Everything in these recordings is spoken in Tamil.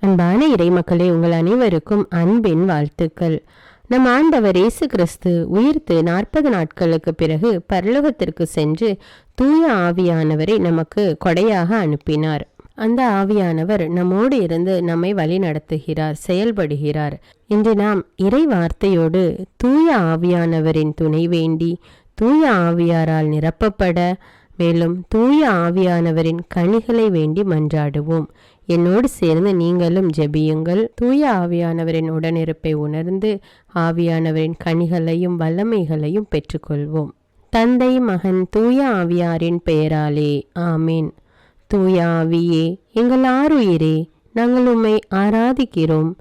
அன்பான இறைமக்களே, உங்கள் அனைவருக்கும் அன்பின் வாழ்த்துக்கள். நம் ஆண்டவர் இயேசு கிறிஸ்து உயிர்த்து 40 நாட்களுக்கு பிறகு பரலோகத்திற்கு சென்று தூய ஆவியானவரை நமக்கு கொடையாக அனுப்பினார். அந்த ஆவியானவர் நம்மோடு இருந்து நம்மை வழி நடத்துகிறார், செயல்படுகிறார். இன்று நாம் இறை வார்த்தையோடு தூய ஆவியானவரின் துணை வேண்டி தூய ஆவியாரால் நிரப்பப்பட, மேலும் தூய ஆவியானவரின் கனிகளை வேண்டி மன்றாடுவோம். என்னோடு சேர்ந்து நீங்களும் ஜெபியுங்கள். தூய ஆவியானவரின் உடனிருப்பை உணர்ந்து ஆவியானவரின் கனிகளையும் வல்லமைகளையும் பெற்றுக்கொள்வோம். தந்தை, மகன், தூய ஆவியாரின் பெயராலே ஆமீன். தூய ஆவியே, எங்கள் ஆருயிரே, நாங்கள் உம்மை ஆராதிக்கிறோம்.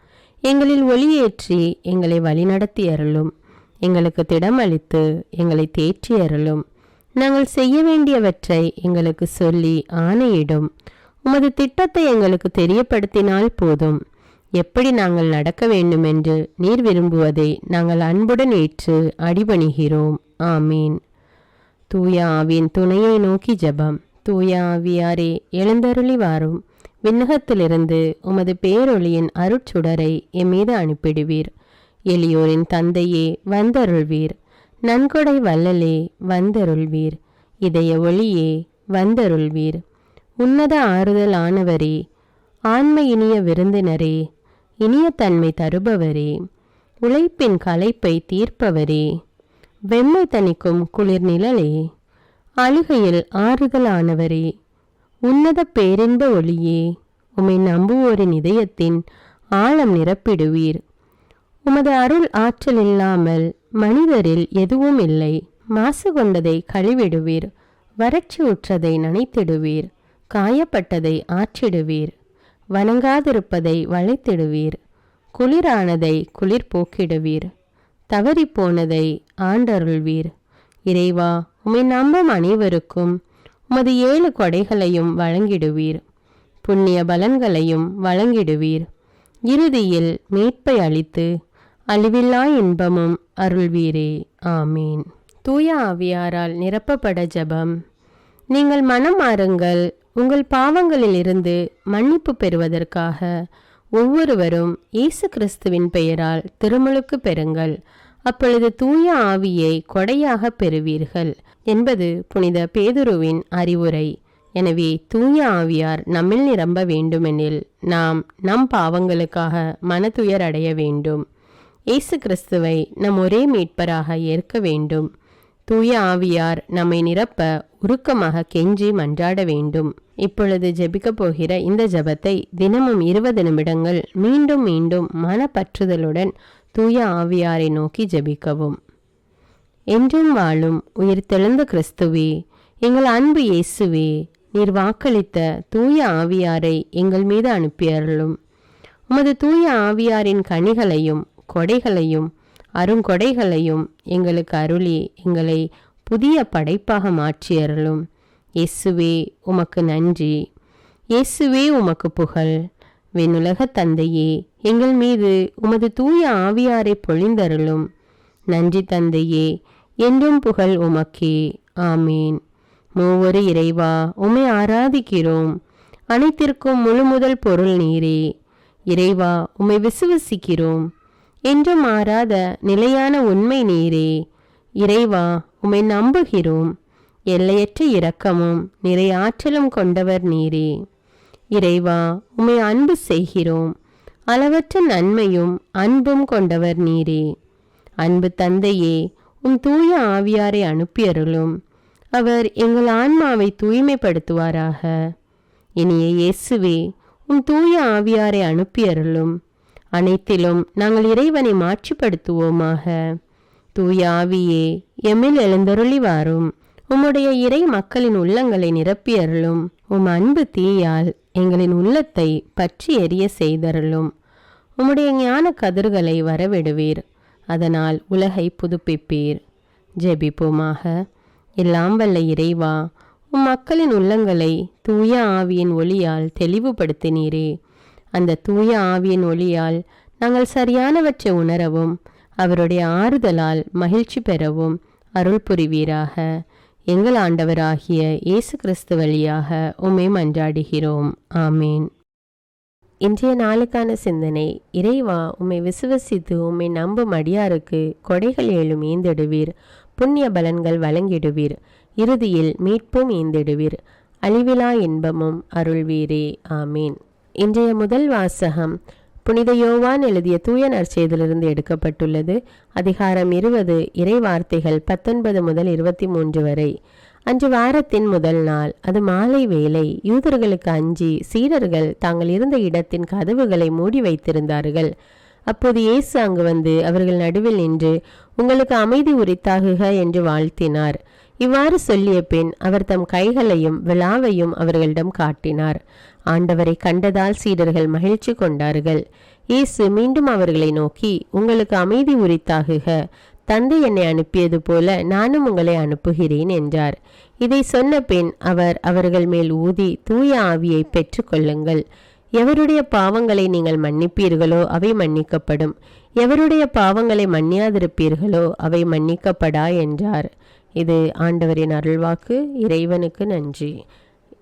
எங்களில் ஒளியேற்றி எங்களை வழிநடத்தி அருளும். எங்களுக்கு திடமளித்து எங்களை தேற்றி அருளும். நாங்கள் செய்ய வேண்டியவற்றை எங்களுக்கு சொல்லி ஆணையிடும். உமது திட்டத்தை எங்களுக்கு தெரியப்படுத்தினால் போதும். எப்படி நாங்கள் நடக்க வேண்டுமென்று நீர் விரும்புவதை நாங்கள் அன்புடன் ஏற்று அடிபணிகிறோம். ஆமீன். தூய ஆவியின் துணையை நோக்கி ஜெபம். தூய ஆவியாரே, எழுந்தருளி வாரும். விண்ணகத்திலிருந்து உமது பேரொளியின் அருட்சுடரை எம்மீது அனுப்பிடுவீர். எளியோரின் தந்தையே, வந்தருள்வீர். நன்கொடை வள்ளலே, வந்தருள்வீர். இதய ஒளியே, வந்தருள்வீர். உன்னத ஆறுதல் ஆனவரே, ஆன்ம இனிய விருந்தினரே, இனிய தன்மை தருபவரே, உழைப்பின் களைப்பை தீர்ப்பவரே, வெம்மை தணிக்கும் குளிர் நிழலே, அழுகையில் ஆறுதலானவரே, உன்னத பேரின்ப ஒளியே, உம்மை நம்புவோரின் இதயத்தின் ஆழம் நிரப்பிடுவீர். உமது அருள் ஆற்றல் இல்லாமல் மனிதரில் எதுவும் இல்லை. மாசு கொண்டதை கழுவிடுவீர். வறட்சி உற்றதை நனைத்திடுவீர். காயப்பட்டதை ஆற்றிடுவீர். வணங்காதிருப்பதை வளைத்திடுவீர். குளிரானதை குளிர் போக்கிடுவீர். தவறிப்போனதை ஆண்டருள்வீர். இறைவா, உம்மை நம்பும் அனைவருக்கும் உமது 7 கொடைகளையும் வழங்கிடுவீர். புண்ணிய பலன்களையும் வழங்கிடுவீர். இறுதியில் மீட்பை அளித்து அழிவில்லா இன்பமும் அருள்வீரே. ஆமீன். தூய ஆவியாரால் நிரப்பப்பட ஜெபம். நீங்கள் மனம் மாறுங்கள். உங்கள் பாவங்களில் இருந்து மன்னிப்பு பெறுவதற்காக ஒவ்வொருவரும் இயேசு கிறிஸ்துவின் பெயரால் திருமுழுக்கு பெறுங்கள். அப்பொழுது தூய ஆவியை கொடையாக பெறுவீர்கள் என்பது புனித பேதுருவின் அறிவுரை. எனவே தூய ஆவியார் நம்மில் நிரம்ப வேண்டுமெனில் நாம் நம் பாவங்களுக்காக மனதுயர் அடைய வேண்டும். இயேசு கிறிஸ்துவை நம் ஒரே மீட்பராக ஏற்க வேண்டும். தூய ஆவியார் நம்மை நிரப்ப உருக்கமாக கெஞ்சி மன்றாட வேண்டும். இப்பொழுது ஜெபிக்கப் போகிற இந்த ஜெபத்தை தினமும் 20 நிமிடங்கள் மீண்டும் மீண்டும் மனப்பற்றுதலுடன் தூய ஆவியாரை நோக்கி ஜெபிக்கவும். என்றும் வாழும் உயிர்த்தெழுந்த கிறிஸ்துவே, எங்கள் அன்பு இயேசுவே, நீர் வாக்களித்த தூய ஆவியாரை எங்கள் மீது அனுப்பியருளும். உமது தூய ஆவியாரின் கனிகளையும் கொடைகளையும் அருங்கொடைகளையும் எங்களுக்கு அருளி எங்களை புதிய படைப்பாக மாற்றியருளும். இயேசுவே, உமக்கு நன்றி. இயேசுவே, உமக்கு புகழ். விண்ணுலக தந்தையே, எங்கள் மீது உமது தூய ஆவியாரை பொழிந்தருளும். நன்றி தந்தையே, என்றும் புகழ் உமக்கே. ஆமீன். மூவொரு இறைவா, உம்மை ஆராதிக்கிறோம். அனைத்திற்கும் முழுமுதல் பொருள் நீரே. இறைவா, உம்மை விசுவசிக்கிறோம். என்றும் மாறாத நிலையான உண்மை நீரே. இறைவா, உம்மை நம்புகிறோம். எல்லையற்ற இரக்கமும் நிறைய ஆற்றலும் கொண்டவர் நீரே. இறைவா, உம்மை அன்பு செய்கிறோம். அளவற்ற நன்மையும் அன்பும் கொண்டவர் நீரே. அன்பு தந்தையே, உம் தூய ஆவியாரை அனுப்பியருளும். அவர் எங்கள் ஆன்மாவை தூய்மைப்படுத்துவாராக. இனிய இயேசுவே, உம் தூய ஆவியாரை அனுப்பியருளும். அனைத்திலும் நாங்கள் இறைவனை மாட்சிப்படுத்துவோமாக. தூய ஆவியே, எம்மில் எழுந்தருளி வாரும். உம்முடைய இறை மக்களின் உள்ளங்களை நிரப்பியருளும். உம் அன்பு தீயால் எங்களின் உள்ளத்தை பற்றி எரிய செய்தருளும். உம்முடைய ஞான கதிர்களை வரவிடுவீர். அதனால் உலகை புதுப்பிப்பீர். ஜெபிப்போமாக. எல்லாம் வல்ல இறைவா, உம் மக்களின் உள்ளங்களை தூய ஆவியின் ஒளியால் தெளிவுபடுத்தினீரே. அந்த தூய ஆவியின் ஒளியால் நாங்கள் சரியானவற்றை உணரவும் அவருடைய ஆறுதலால் மகிழ்ச்சி பெறவும் அருள் புரிவீராக. எங்கள் ஆண்டவராகிய இயேசு கிறிஸ்து வழியாக உம்மை மன்றாடுகிறோம். ஆமீன். இன்றைய நாளுக்கான சிந்தனை. இறைவா, உம்மை விசுவசித்து உம்மை நம்பும் அடியாருக்கு கொடைகள் ஏழும் ஈந்திடுவீர், புண்ணிய பலன்கள் வழங்கிடுவீர், இறுதியில் மீட்பும் ஈந்திடுவீர், அழிவிலா இன்பமும் அருள்வீரே. ஆமீன். இன்றைய முதல் வாசகம் புனித யோவான் எழுதிய தூய நற்செய்தியிலிருந்து எடுக்கப்பட்டுள்ளது. அதிகாரம் 20, இறை வார்த்தைகள் 19 முதல் 23 வரை. அன்று வாரத்தின் முதல் நாள், அது மாலை வேளை. யூதர்களுக்கு அஞ்சி சீடர்கள் தாங்கள் இருந்த இடத்தின் கதவுகளை மூடி வைத்திருந்தார்கள். அப்போது இயேசு அங்கு வந்து அவர்கள் நடுவில் நின்று, உங்களுக்கு அமைதி உரித்தாகுக என்று வாழ்த்தினார். இவ்வாறு சொல்லிய பின் அவர் தம் கைகளையும் விலாவையும் அவர்களிடம் காட்டினார். ஆண்டவரை கண்டதால் சீடர்கள் மகிழ்ச்சி கொண்டார்கள். இயேசு மீண்டும் அவர்களை நோக்கி, உங்களுக்கு அமைதி உரித்தாகுக. தந்தை என்னை அனுப்பியது போல நானும் உங்களை அனுப்புகிறேன் என்றார். இதை சொன்ன பின் அவர் அவர்கள் மேல் ஊதி, தூய ஆவியை பெற்று கொள்ளுங்கள். எவருடைய பாவங்களை நீங்கள் மன்னிப்பீர்களோ அவை மன்னிக்கப்படும், எவருடைய பாவங்களை மன்னியாதிருப்பீர்களோ அவை மன்னிக்கப்படா என்றார். இது ஆண்டவரின் அருள்வாக்கு. இறைவனுக்கு நன்றி.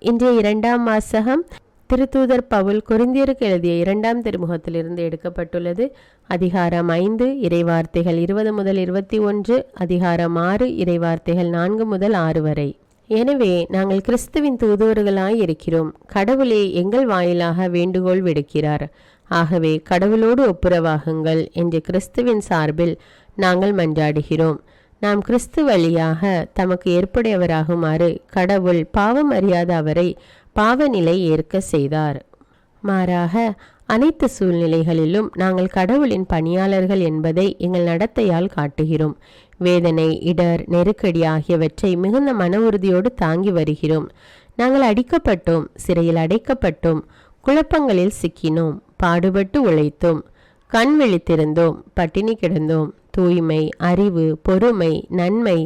இன்றைய இரண்டாம் வாசகம் திருத்தூதர் பவுல் கொரிந்தியருக்கு எழுதிய 2ஆம் திருமுகத்திலிருந்து எடுக்கப்பட்டுள்ளது. அதிகாரம் 5, இறைவார்த்தைகள் 20 முதல் 21, அதிகாரம் 6, இறைவார்த்தைகள் 4 முதல் 6 வரை. எனவே நாங்கள் கிறிஸ்துவின் தூதுவர்களாய் இருக்கிறோம். கடவுளே எங்கள் வாயிலாக வேண்டுகோள் விடுக்கிறார். ஆகவே கடவுளோடு ஒப்புரவாகுங்கள் என்று கிறிஸ்துவின் சார்பில் நாங்கள் மன்றாடுகிறோம். நாம் கிறிஸ்து வழியாக தமக்கு ஏற்புடையவராகுமாறு கடவுள் பாவம் அறியாத அவரை பாவநிலை ஏற்க செய்தார். மாறாக அனைத்து சூழ்நிலைகளிலும் நாங்கள் கடவுளின் பணியாளர்கள் என்பதை எங்கள் நடத்தையால் காட்டுகிறோம். வேதனை, இடர், நெருக்கடி ஆகியவற்றை மிகுந்த மன உறுதியோடு தாங்கி வருகிறோம். நாங்கள் அடிக்கப்பட்டோம், சிறையில் அடைக்கப்பட்டோம், குழப்பங்களில் சிக்கினோம், பாடுபட்டு உழைத்தோம், கண் விழித்திருந்தோம், பட்டினி கிடந்தோம். தூய்மை, அறிவு, பொறுமை, நன்மை,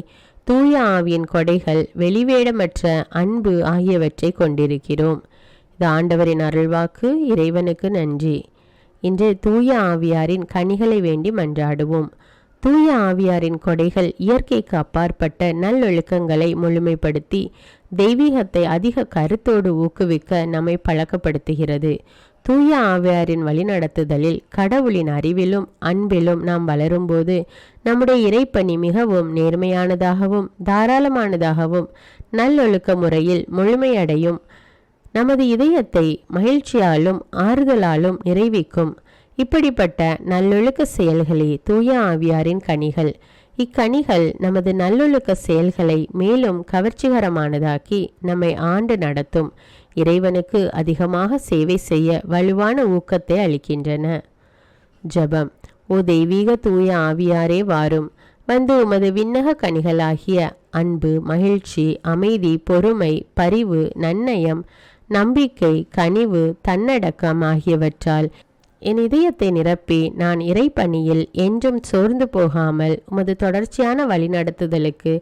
தூய ஆவியின் கொடைகள், வெளிவேடமற்ற அன்பு ஆகியவற்றை கொண்டிருக்கிறோம். இது ஆண்டவரின் அருள்வாக்கு. இறைவனுக்கு நன்றி. இன்று தூய ஆவியாரின் கனிகளை வேண்டி மன்றாடுவோம். தூய ஆவியாரின் கொடைகள் இயற்கைக்கு அப்பாற்பட்ட நல்லொழுக்கங்களை முழுமைப்படுத்தி தெய்வீகத்தை அதிக கருத்தோடு ஊக்குவிக்க நம்மை பழக்கப்படுத்துகிறது. தூய ஆவியாரின் வழிநடத்துதலில் கடவுளின் அறிவிலும் அன்பிலும் நாம் வளரும்போது நம்முடைய இறைப்பணி மிகவும் நேர்மையானதாகவும் தாராளமானதாகவும் நல்லொழுக்க முறையில் முழுமையடையும். நமது இதயத்தை மகிழ்ச்சியாலும் ஆறுதலாலும் நிறைவிக்கும். இப்படிப்பட்ட நல்லொழுக்க செயல்களே தூய ஆவியாரின் கனிகள். இக்கனிகள் நமது நல்லொழுக்க செயல்களை மேலும் கவர்ச்சிகரமானதாக்கி நம்மை ஆண்டு நடத்தும். இறைவனுக்கு அதிகமாக சேவை செய்ய வலுவான ஊக்கத்தை அளிக்கின்றன. ஜெபம். ஓ தெய்வீக தூய ஆவியாரே வாரும். வந்து உமது விண்ணக கனிகளாகிய அன்பு, மகிழ்ச்சி, அமைதி, பொறுமை, பரிவு, நன்னயம், நம்பிக்கை, கனிவு, தன்னடக்கம் ஆகியவற்றால் என் இதயத்தை நிரப்பி நான் இறைப்பணியில் என்றும் சோர்ந்து போகாமல் உமது தொடர்ச்சியான வழிநடத்துதலுக்கு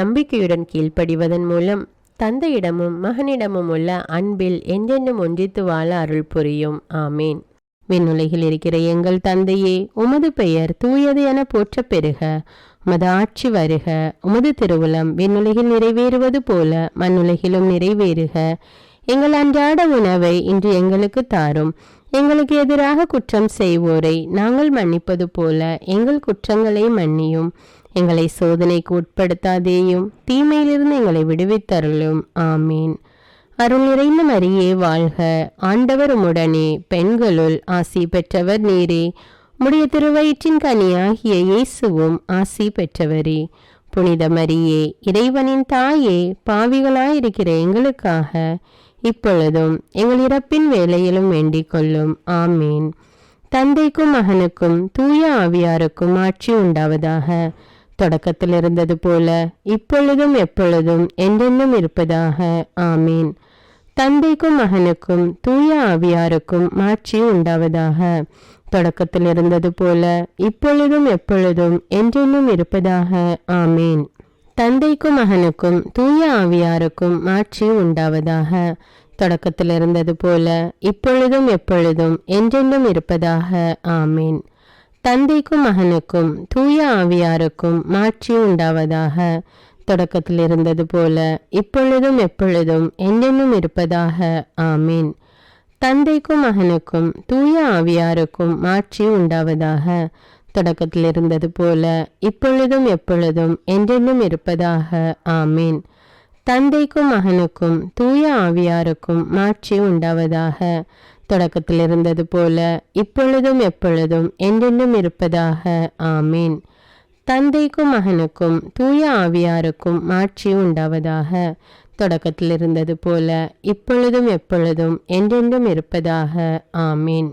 நம்பிக்கையுடன் கீழ்ப்படிவதன் மூலம் தந்தையிடமும் மகனிடமும் உள்ள அன்பில் என்றென்றும் ஒன்றித்து வாழ அருள் புரியும். ஆமீன். விண்ணுலகில் இருக்கிற எங்கள் தந்தையே, உமது பெயர் தூயது என போற்ற பெறுக. உமது ஆட்சி வருக. உமது திருவுளம் விண்ணுலகில் நிறைவேறுவது போல மண்ணுலகிலும் நிறைவேறுக. எங்கள் அன்றாட உணவை இன்று எங்களுக்கு தாரும். எங்களுக்கு எதிராக குற்றம் செய்வோரை நாங்கள் மன்னிப்பது போல எங்கள் குற்றங்களை மன்னியும். எங்களை சோதனைக்கு உட்படுத்தாதேயும், தீமையிலிருந்து எங்களை விடுவித்தருளும். ஆமீன். அருள் நிறைந்த மரியே வாழ்க. ஆண்டவர் உம்முடனே, பெண்களுள் ஆசி பெற்றவர் நீரே. உம்முடைய திருவயிற்றின் கனியாகிய இயேசுவும் ஆசி பெற்றவரே. புனித மரியே, இறைவனின் தாயே, பாவிகளாயிருக்கிற எங்களுக்காக இப்பொழுதும் எங்கள் இறப்பின் வேளையிலும் வேண்டிக் கொள்ளும். ஆமீன். தந்தைக்கும் மகனுக்கும் தூய ஆவியாருக்கும் ஆட்சி உண்டாவதாக. தொடக்கத்தில் இருந்தது போல இப்பொழுதும் எப்பொழுதும் என்றென்றும் இருப்பதாக. ஆமீன். தந்தைக்கும் மகனுக்கும் தூய ஆவியாருக்கும் ஆட்சி உண்டாவதாக. தொடக்கத்தில் இருந்தது போல இப்பொழுதும் எப்பொழுதும் என்றென்றும் இருப்பதாக. ஆமீன். தந்தைக்கும் மகனுக்கும் தூய ஆவியாருக்கும் ஆட்சி உண்டாவதாக. தொடக்கத்தில் இருந்தது போல இப்பொழுதும் எப்பொழுதும் என்றென்றும் இருப்பதாக. ஆமீன். தந்தைக்கும் மகனுக்கும் தூய ஆவியாருக்கும் ஆட்சி உண்டாவதாக. தொடக்கத்தில் இருந்தது போல இப்பொழுதும் எப்பொழுதும் என்றென்றும் இருப்பதாக. ஆமீன். தந்தைக்கும் மகனுக்கும் தூய ஆவியாருக்கும் மாட்சி உண்டாவதாக. தொடக்கத்தில் இருந்தது போல இப்பொழுதும் எப்பொழுதும் என்றென்றும் இருப்பதாக. ஆமீன். தந்தைக்கும் மகனுக்கும் தூய ஆவியாருக்கும் மாட்சி உண்டாவதாக. தொடக்கத்தில் இருந்தது போல இப்பொழுதும் எப்பொழுதும் என்றென்றும் இருப்பதாக. ஆமீன். தந்தைக்கும் மகனுக்கும் தூய ஆவியாருக்கும் மாட்சி உண்டாவதாக. தொடக்கத்தில் இருந்தது போல இப்பொழுதும் எப்பொழுதும் என்றென்றும் இருப்பதாக. ஆமீன்.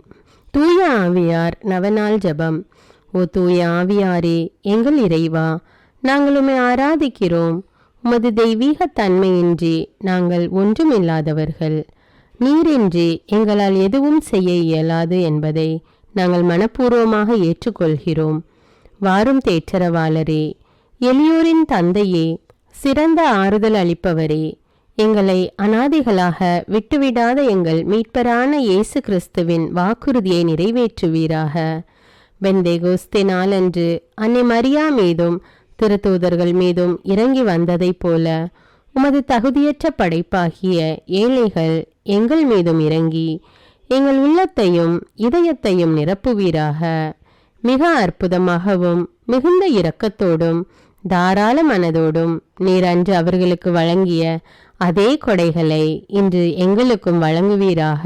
தூய ஆவியார் நவநாள் ஜெபம். ஓ தூய ஆவியாரே, எங்கள் இறைவா, நாங்கள் உம்மை ஆராதிக்கிறோம். உமது தெய்வீக தன்மையின்றி நாங்கள் ஒன்றுமில்லாதவர்கள். நீரின்றி எங்களால் எதுவும் செய்ய இயலாது என்பதை நாங்கள் மனப்பூர்வமாக ஏற்றுக்கொள்கிறோம். வாரும் தேற்றரவாளரே, எளியோரின் தந்தையே, சிறந்த ஆறுதல் அளிப்பவரே, எங்களை அனாதைகளாக விட்டுவிடாத எங்கள் மீட்பரான இயேசு கிறிஸ்துவின் வாக்குறுதியை நிறைவேற்றுவீராக. பெந்தேகோஸ்தே நாளன்று அன்னை மரியா மீதும் திருத்தூதர்கள் மீதும் இறங்கி வந்ததைப் போல உமது தகுதியற்ற படைப்பாகிய ஏழைகள் எங்கள் மீதும் இறங்கி எங்கள் உள்ளத்தையும் இதயத்தையும் நிரப்புவீராக. மிக அற்புதமாகவும் மிகுந்த இரக்கத்தோடும் தாராள மனதோடும் நீர் அன்று அவர்களுக்கு வழங்கிய அதே கொடைகளை இன்று எங்களுக்கும் வழங்குவீராக.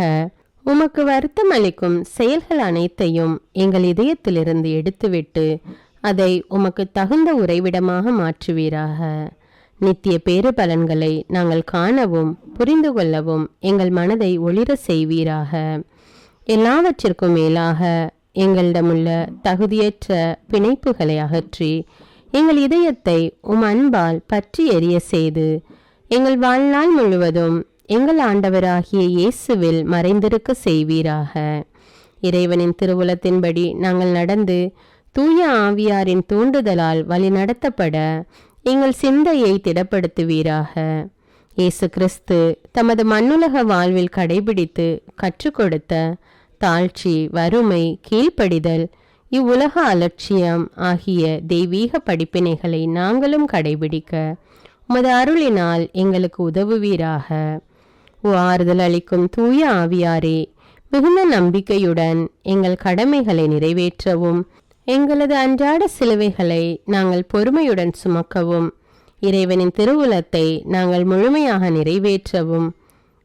உமக்கு வருத்தம் அளிக்கும் செயல்கள் அனைத்தையும் எங்கள் இதயத்திலிருந்து எடுத்துவிட்டு அதை உமக்கு தகுந்த உறைவிடமாக மாற்றுவீராக. நித்திய பேறு பலன்களை நாங்கள் காணவும் புரிந்து கொள்ளவும் எங்கள் மனதை ஒளிர செய்வீராக. எல்லாவற்றிற்கும் மேலாக எங்களிடமுள்ள தகுதியற்ற பிணைப்புகளை அகற்றி எங்கள் இதயத்தை உம் அன்பால் பற்றி எரிய செய்து எங்கள் வாழ்நாள் முழுவதும் எங்கள் ஆண்டவராகிய இயேசுவில் மறைந்திருக்க செய்வீராக. இறைவனின் திருவுளத்தின்படி நாங்கள் நடந்து தூய ஆவியாரின் தூண்டுதலால் வழி நடத்தப்பட எங்கள் சிந்தையை திடப்படுத்துவீராக. இயேசு கிறிஸ்து தமது மண்ணுலக வாழ்வில் கடைபிடித்து கற்றுக் கொடுத்த தாழ்ச்சி, வறுமை, கீழ்ப்படிதல், இவ்வுலக அலட்சியம் ஆகிய தெய்வீக படிப்பினைகளை நாங்களும் கடைபிடிக்க உமது அருளினால் எங்களுக்கு உதவுவீராக. ஓ ஆறுதல் அளிக்கும் தூய ஆவியாரே, மிகுந்த நம்பிக்கையுடன் எங்கள் கடமைகளை நிறைவேற்றவும் எங்களது அன்றாட சிலுவைகளை நாங்கள் பொறுமையுடன் சுமக்கவும் இறைவனின் திருவுளத்தை நாங்கள் முழுமையாக நிறைவேற்றவும்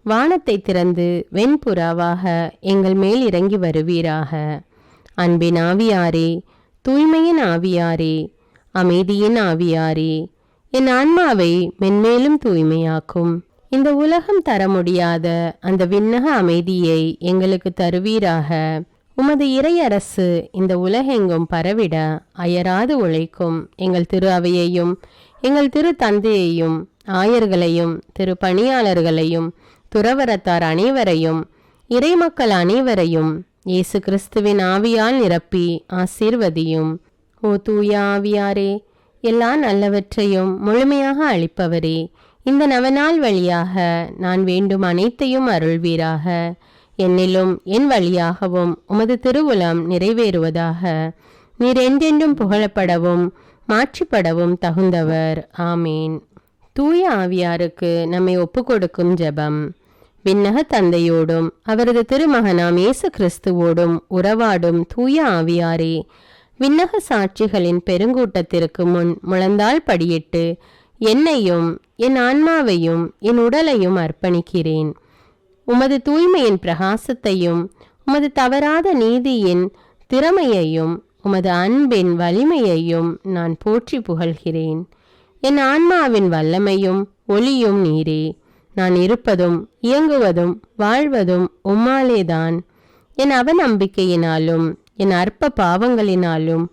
வானத்தை திறந்து வெண்புறாவாக எங்கள் மேல் இறங்கி வருவீராக. அன்பின் ஆவியாரே, தூய்மையின் ஆவியாரே, அமைதியின் ஆவியாரே, என் ஆன்மாவை மென்மேலும் தூய்மையாக்கும். இந்த உலகம் தர முடியாத அந்த விண்ணக அமைதியை எங்களுக்கு தருவீராக. உமது இறையரசு இந்த உலகெங்கும் பரவிட அயராது உழைக்கும் எங்கள் திரு அவையையும் எங்கள் திரு தந்தையையும் ஆயர்களையும் திரு பணியாளர்களையும் துறவரத்தார் அனைவரையும் இறைமக்கள் அனைவரையும் இயேசு கிறிஸ்துவின் ஆவியால் நிரப்பி ஆசீர்வதியும். ஓ தூய ஆவியாரே, எல்லா நல்லவற்றையும் முழுமையாக அளிப்பவரே, இந்த நவநாள் வழியாக நான் வேண்டும் அனைத்தையும் அருள்வீராக. என்னிலும் என் வழியாகவும் உமது திருவுளம் நிறைவேறுவதாக. நீர் என்றென்றும் புகழப்படவும் மாற்றிப்படவும் தகுந்தவர். ஆமீன். தூய ஆவியாருக்கு நம்மை ஒப்புக்கொடுக்கும் ஜெபம். விண்ணக தந்தையோடும் அவரது திருமகனாம் இயேசு கிறிஸ்துவோடும் உறவாடும் தூய ஆவியாரே, விண்ணக சாட்சிகளின் பெருங்கூட்டத்திற்கு முன் முழந்தாள் படியிட்டு என்னையும் என் ஆன்மாவையும் என் உடலையும் அர்ப்பணிக்கிறேன். உமது தூய்மையின் பிரகாசத்தையும் உமது தவறாத நீதியின் திறமையையும் உமது அன்பின் வலிமையையும் நான் போற்றி புகழ்கிறேன். என் ஆன்மாவின் வல்லமையும் ஒளியும் நீரே. நான் இருப்பதும் இயங்குவதும் வாழ்வதும் உம்மாலேதான். என் அவநம்பிக்கையினாலும் என் அற்ப பாவங்களினாலும்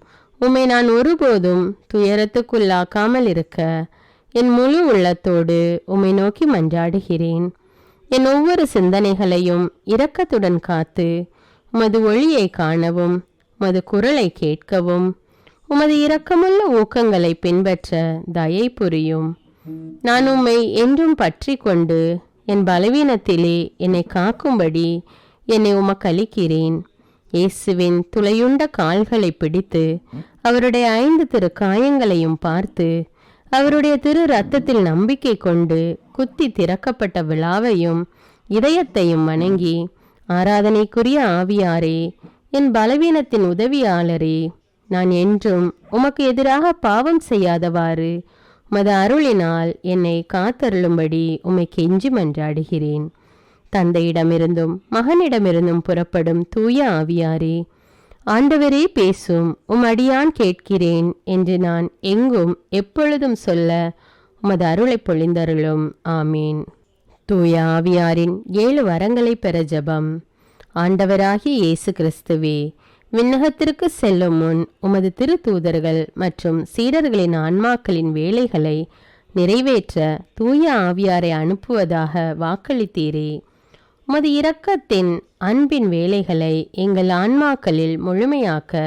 உம்மை நான் ஒருபோதும் துயரத்துக்குள்ளாக்காமல் இருக்க என் முழு உள்ளத்தோடு உம்மை நோக்கி மன்றாடுகிறேன். என் ஒவ்வொரு சிந்தனைகளையும் இரக்கத்துடன் காத்து உமது ஒளியை காணவும் உமது குரலை கேட்கவும் உமது இரக்கமுள்ள ஊக்கங்களை பின்பற்ற தயை புரியும். நான் உம்மை என்றும் பற்றி கொண்டு என் பலவீனத்திலே என்னை காக்கும்படி என்னை உமக்களிக்கிறேன். இயேசுவின் துளையுண்ட கால்களை பிடித்து அவருடைய 5 திரு காயங்களையும் பார்த்து அவருடைய திரு இரத்தத்தில் நம்பிக்கை கொண்டு குத்தி திறக்கப்பட்ட விழாவையும் இதயத்தையும் வணங்கி ஆராதனைக்குரிய ஆவியாரே, என் பலவீனத்தின் உதவியாளரே, நான் என்றும் உமக்கு எதிராக பாவம் செய்யாதவாறு உமது அருளினால் என்னை காத்தருளும்படி உம்மை கெஞ்சி மன்றாடுகிறேன். தந்தையிடமிருந்தும் மகனிடமிருந்தும் புறப்படும் தூய ஆவியாரே, ஆண்டவரே பேசும், அடியான் கேட்கிறேன் என்று நான் எங்கும் எப்பொழுதும் சொல்ல உமது அருளை பொழிந்தருளும். ஆமீன். தூய ஆவியாரின் 7 வரங்களை பெற ஜெபம். ஆண்டவராகிய இயேசு கிறிஸ்துவே, விண்ணகத்திற்கு செல்லும் முன் உமது திருத்தூதர்கள் மற்றும் சீடர்களின் ஆன்மாக்களின் வேலைகளை நிறைவேற்ற தூய ஆவியாரை அனுப்புவதாக வாக்களித்தீரே. உமது இரக்கத்தின் அன்பின் வேலைகளை எங்கள் ஆன்மாக்களில் முழுமையாக்க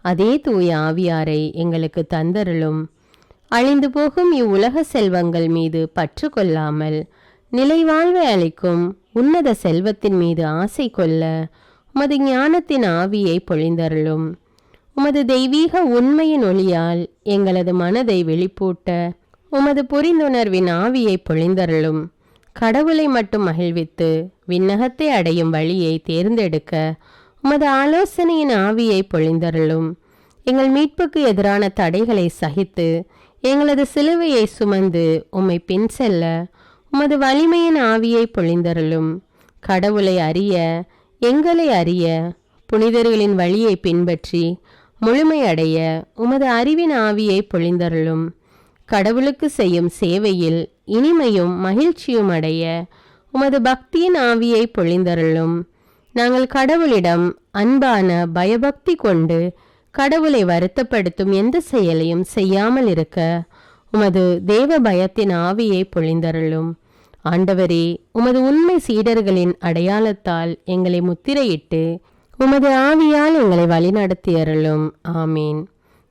அதே தூய ஆவியாரை எங்களுக்கு தந்தருளும். அழிந்து போகும் இவ்வுலக செல்வங்கள் மீது பற்று கொள்ளாமல் நிலைவாழ்வை அளிக்கும் உன்னத செல்வத்தின் மீது ஆசை கொள்ள உமது ஞானத்தின் ஆவியை பொழிந்தருளும். உமது தெய்வீக உண்மையின் ஒளியால் எங்களது மனதை வெளிப்பூட்ட உமது புரிந்துணர்வின் ஆவியை பொழிந்தருளும். கடவுளை மட்டும் மகிழ்வித்து விண்ணகத்தை அடையும் வழியை தேர்ந்தெடுக்க உமது ஆலோசனையின் ஆவியை பொழிந்தருளும். எங்கள் மீட்புக்கு எதிரான தடைகளை சகித்து எங்களது சிலுவையை சுமந்து உம்மை பின் செல்ல உமது வலிமையின் ஆவியை பொழிந்தருளும். கடவுளை அறிய, எங்களை அறிய, புனிதர்களின் வழியை பின்பற்றி முழுமையடைய உமது அறிவின் ஆவியை பொழிந்தருளும். கடவுளுக்கு செய்யும் சேவையில் இனிமையும் மகிழ்ச்சியும் அடைய உமது பக்தியின் ஆவியை பொழிந்தருளும். நாங்கள் கடவுளிடம் அன்பான பயபக்தி கொண்டு கடவுளை வருத்தப்படுத்தும் எந்த செயலையும் செய்யாமல் இருக்க உமது தேவ பயத்தின் ஆவியை பொழிந்தருளும். ஆண்டவரே, உமது உண்மை சீடர்களின் அடையாளத்தால் எங்களை முத்திரையிட்டு உமது ஆவியால் எங்களை வழிநடத்தியருளும். ஆமீன்.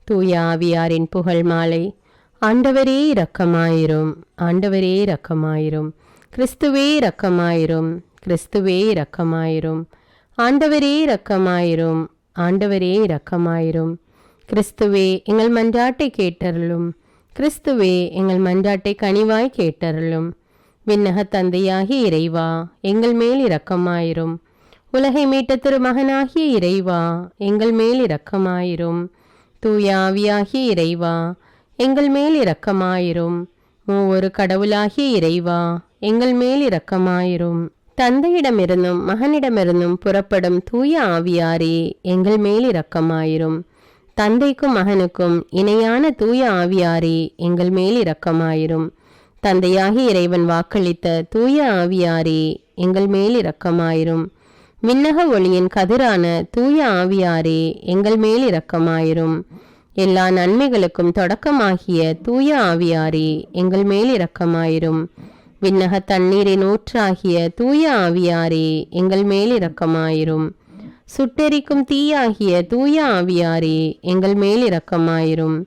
தூய ஆவியாரின் புகழ் மாலை. ஆண்டவரே இரக்கமாயிரும், ஆண்டவரே இரக்கமாயிரும், கிறிஸ்துவே இரக்கமாயிரும், கிறிஸ்துவே இரக்கமாயிரும், ஆண்டவரே இரக்கமாயிரும், ஆண்டவரே இரக்கமாயிரும், கிறிஸ்துவே எங்கள் மன்றாட்டை கேட்டருளும், கிறிஸ்துவே எங்கள் மன்றாட்டை கனிவாய் கேட்டருளும். விண்ணக தந்தையாகிய இறைவா, எங்கள் மேல் இரக்கமாயிரும். உலகை மீட்ட திருமகனாகிய இறைவா, எங்கள் மேல் இரக்கமாயிரும். தூய ஆவியாகிய இறைவா, எங்கள் மேல் இரக்கமாயிரும். மூவொரு கடவுளாகிய இறைவா, எங்கள் மேல் இரக்கமாயிரும். தந்தையிடமிருந்தும் மகனிடமிருந்தும் புறப்படும் தூய ஆவியாரே, எங்கள் மேல் இரக்கமாயிரும். தந்தைக்கும் மகனுக்கும் இணையான தூய ஆவியாரே, எங்கள் மேல் இரக்கமாயிரும். தந்தையாகி இறைவன் வாக்களித்த தூய ஆவியாரே, எங்கள் மேல் இரக்கமாயிரும். விண்ணக ஒளியின் கதிரான தூய ஆவியாரே, எங்கள் மேல் இரக்கமாயிரும். எல்லா நன்மைகளுக்கும் தொடக்கமாகிய தூய ஆவியாரே, எங்கள் மேல் இரக்கமாயிரும். விண்ணக தண்ணீரின் ஊற்றாகிய தூய ஆவியாரே, எங்கள் மேல் இரக்கமாயிரும். சுட்டெரிக்கும் தீயாகிய தூய ஆவியாரே, எங்கள் மேல் இரக்கமாயிரும்.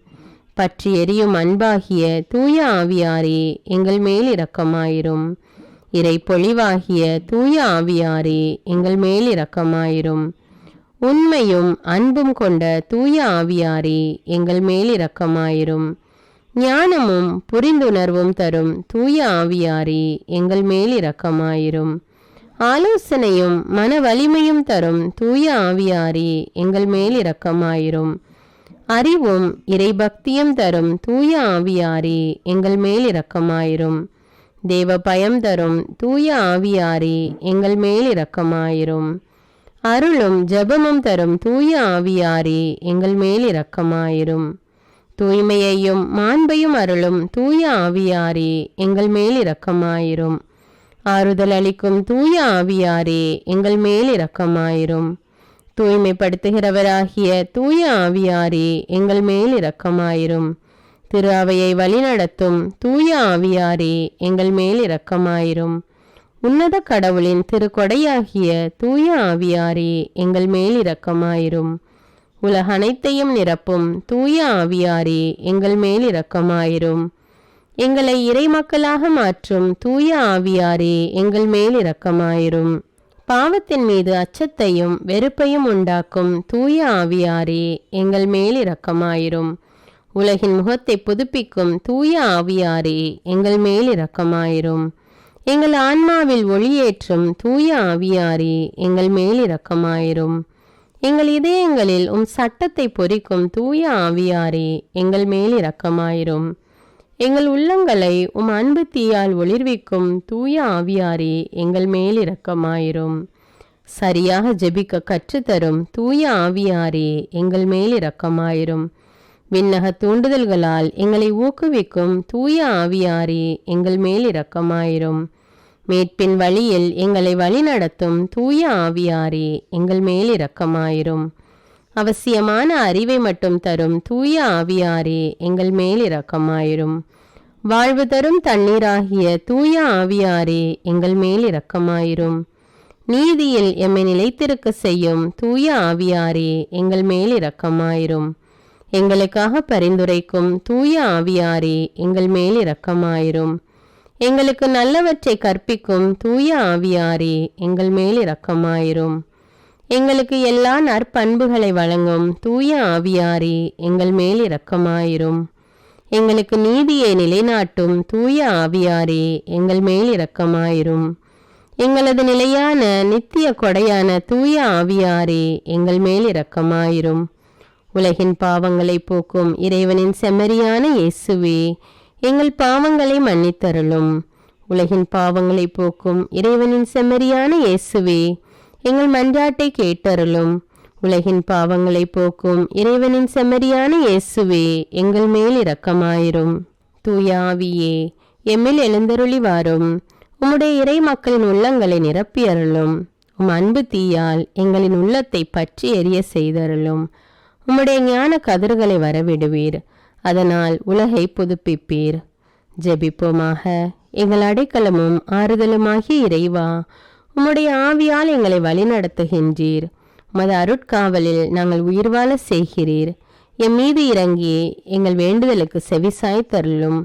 பற்றி எரியும் அன்பாகிய தூய ஆவியாரே, எங்கள் மேல் இரக்கமாயிரும். இறை பொழிவாகிய தூய ஆவியாரே, எங்கள் மேல் இரக்கமாயிரும். உண்மையும் அன்பும் கொண்ட தூய ஆவியாரே, எங்கள் மேல் இரக்கமாயிரும். ஞானமும் புரிந்துணர்வும் தரும் தூய ஆவியாரே, எங்கள் மேல் இரக்கமாயிரும். ஆலோசனையும் மன வலிமையும் தரும் தூய ஆவியாரே, எங்கள் மேல் இரக்கமாயிரும். அறிவும் இறைபக்தியும் தரும் தூய ஆவியாரே, எங்கள் மேல் இரக்கமாயிரும். தேவ பயம் தரும் தூய ஆவியாரே, எங்கள் மேல் இரக்கமாயிரும். அருளும் ஜெபமும் தரும் தூய ஆவியாரே, எங்கள் மேல் இரக்கமாயிரும். தூய்மையையும் மாண்பையும் அருளும் தூய ஆவியாரே, எங்கள் மேல் இரக்கமாயிரும். ஆறுதல் அளிக்கும் தூய ஆவியாரே, எங்கள் மேல் இரக்கமாயிரும். தூய்மைப்படுத்துகிறவராகிய தூய ஆவியாரே, எங்கள் மேல் இரக்கமாயிரும். திரு அவையை வழிநடத்தும் தூய ஆவியாரே, எங்கள் மேல் இரக்கமாயிரும். உன்னத கடவுளின் திருக்கொடையாகிய தூய ஆவியாரே, எங்கள் மேல் இரக்கமாயிரும். உலக அனைத்தையும் நிரப்பும் தூய ஆவியாரே, எங்கள் மேல் இரக்கமாயிரும். எங்களை இறைமக்களாக மாற்றும் தூய ஆவியாரே, எங்கள் மேல் இரக்கமாயிரும். பாவத்தின் மீது அச்சத்தையும் வெறுப்பையும் உண்டாக்கும் தூய ஆவியாரே, எங்கள் மேல் இரக்கமாயிரும். உலகின் முகத்தை புதுப்பிக்கும் தூய ஆவியாரே, எங்கள் மேல் இரக்கமாயிரும். எங்கள் ஆன்மாவில் ஒளியேற்றும் தூய ஆவியாரே, எங்கள் மேல் இரக்கமாயிரும். எங்கள் இதயங்களில் சட்டத்தை பொறிக்கும் தூய ஆவியாரே, எங்கள் மேல் இரக்கமாயிரும். எங்கள் உள்ளங்களை அன்பு தீயால் ஒளிர்விக்கும் தூய ஆவியாரே, எங்கள் மேல் இரக்கமாயிரும். சரியாக ஜெபிக்க கற்றுத்தரும் தூய ஆவியாரே, எங்கள் மேல் இரக்கமாயிரும். விண்ணக தூண்டுதல்களால் எங்களை ஊக்குவிக்கும் தூய ஆவியாரே, எங்கள் மேல் இரக்கமாயிரும். மீட்பின் வழியில் எங்களை வழிநடத்தும் தூய ஆவியாரே, எங்கள் மேல் இரக்கமாயிரும். அவசியமான அறிவை மட்டும் தரும் தூய ஆவியாரே, எங்கள் மேல் இரக்கமாயிரும். வாழ்வு தரும் தண்ணீராகிய தூய ஆவியாரே, எங்கள் மேல் இரக்கமாயிரும். நீதியில் எம்மை நிலைத்திருக்க செய்யும் தூய ஆவியாரே, எங்கள் மேல் இரக்கமாயிரும். எங்களுக்காக பரிந்துரைக்கும் தூய ஆவியாரே, எங்கள் மேல் இரக்கமாயிரும். எங்களுக்கு நல்லவற்றை கற்பிக்கும் தூய ஆவியாரே, எங்கள் மேல் இரக்கமாயிரும். எங்களுக்கு எல்லா நற்பண்புகளை வழங்கும் தூய ஆவியாரே, எங்கள் மேல் இரக்கமாயிரும். எங்களுக்கு நீதியை நிலைநாட்டும் தூய ஆவியாரே, எங்கள் மேல் இரக்கமாயிரும். எங்களது நிலையான நித்திய கொடையான தூய ஆவியாரே, எங்கள் மேல் இரக்கமாயிரும். உலகின் பாவங்களை போக்கும் இறைவனின் செம்மறியான இயேசுவே, எங்கள் பாவங்களை மன்னித்தருளும். உலகின் பாவங்களை போக்கும் இறைவனின் செம்மறியான இயேசுவே, எங்கள் மன்றாட்டை கேட்டருளும். உலகின் பாவங்களை போக்கும் இறைவனின் செம்மறியான இயேசுவே, எங்கள் மேல் இரக்கமாயிரும். தூய ஆவியே, எம்மில் எழுந்தருளி வாரும். உம்முடைய இறை மக்களின் உள்ளங்களை நிரப்பியருளும். அன்பு தீயால் எங்களின் உள்ளத்தை பற்றி எரிய செய்தருளும். உம்முடைய ஞான கதிர்களை வரவிடுவீர். அதனால் உலகை புதுப்பிப்பீர். ஜெபிப்போமாக. எங்கள் அடைக்கலமும் ஆறுதலுமாகிய இறைவா, உம்முடைய ஆவியால் எங்களை வழிநடத்துகின்றீர். உமது அருட்காவலில் நாங்கள் உயிர் வாழ செய்கிறீர். எம் மீது இறங்கி எங்கள் வேண்டுதலுக்கு செவிசாய்த்தருளும்.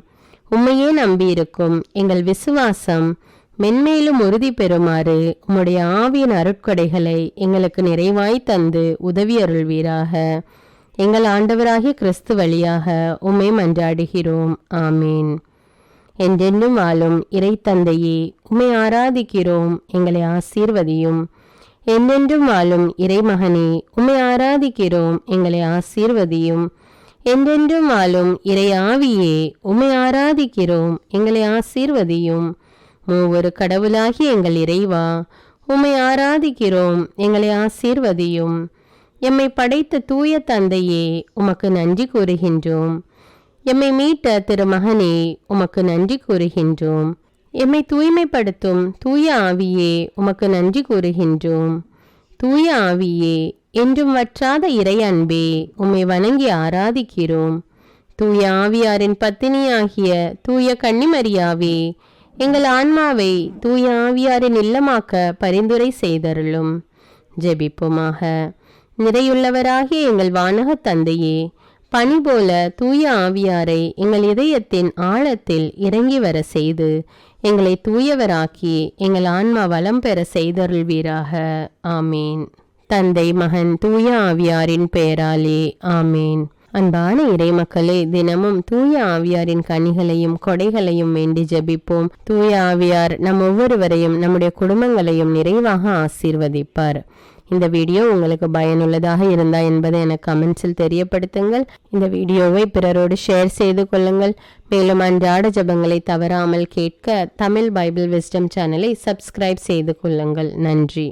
உம்மையே நம்பியிருக்கும் எங்கள் விசுவாசம் மென்மேலும் உறுதி பெறுமாறு உம்முடைய ஆவியின் அருட்கொடைகளை எங்களுக்கு நிறைவாய் தந்து உதவி அருள்வீராக. எங்கள் ஆண்டவராகிய கிறிஸ்து வழியாக உம்மை மன்றாடுகிறோம். ஆமீன். என்றென்றும் வாழும் இறை தந்தையே, உம்மை ஆராதிக்கிறோம். எங்களை ஆசீர்வதியும். என்றென்றும் வாழும் இறைமகனே, உம்மை ஆராதிக்கிறோம். எங்களை ஆசீர்வதியும். என்றென்றும் வாழும் இறை ஆவியே, உம்மை ஆராதிக்கிறோம். எங்களை ஆசீர்வதியும். மூவொரு கடவுளாகிய எங்கள் இறைவா, உம்மை ஆராதிக்கிறோம். எங்களை ஆசீர்வதியும். எம்மை படைத்த தூய தந்தையே, உமக்கு நன்றி கூறுகின்றோம். எம்மை மீட்ட திருமகனே, உமக்கு நன்றி கூறுகின்றோம். எம்மை தூய்மைப்படுத்தும் தூய ஆவியே, உமக்கு நன்றி கூறுகின்றோம். தூய ஆவியே, என்றும் வற்றாத இறை அன்பே, உம்மை வணங்கி ஆராதிக்கிறோம். தூய ஆவியாரின் பத்தினியாகிய தூய கன்னிமரியாவே, எங்கள் ஆன்மாவை தூய ஆவியாரின் இல்லமாக்க பரிந்துரை செய்தருளும். ஜெபிப்போமாக. நிறையுள்ளவராகிய எங்கள் வானக தந்தையே, பனி போல தூய ஆவியாரை எங்கள் இதயத்தின் ஆழத்தில் இறங்கி வர செய்து எங்களை தூயவராக்கி எங்கள் ஆன்மா வளம் பெற செய்தருள்வீராக. ஆமீன். தந்தை, மகன், தூய ஆவியாரின் பெயராலே. ஆமீன். அன்பான இறைமக்களே, தினமும் தூய ஆவியாரின் கனிகளையும் கொடைகளையும் வேண்டி ஜெபிப்போம். தூய ஆவியார் நம் ஒவ்வொருவரையும் நம்முடைய குடும்பங்களையும் நிறைவாக ஆசீர்வதிப்பார். இந்த வீடியோ உங்களுக்கு பயனுள்ளதாக இருந்தா என்பதை எனக்கு கமெண்ட்ஸில் தெரியப்படுத்துங்கள். இந்த வீடியோவை பிறரோடு ஷேர் செய்து கொள்ளுங்கள். மேலும் அன்றாட ஜெபங்களை தவறாமல் கேட்க தமிழ் பைபிள் விஸ்டம் சேனலை சப்ஸ்கிரைப் செய்து கொள்ளுங்கள். நன்றி.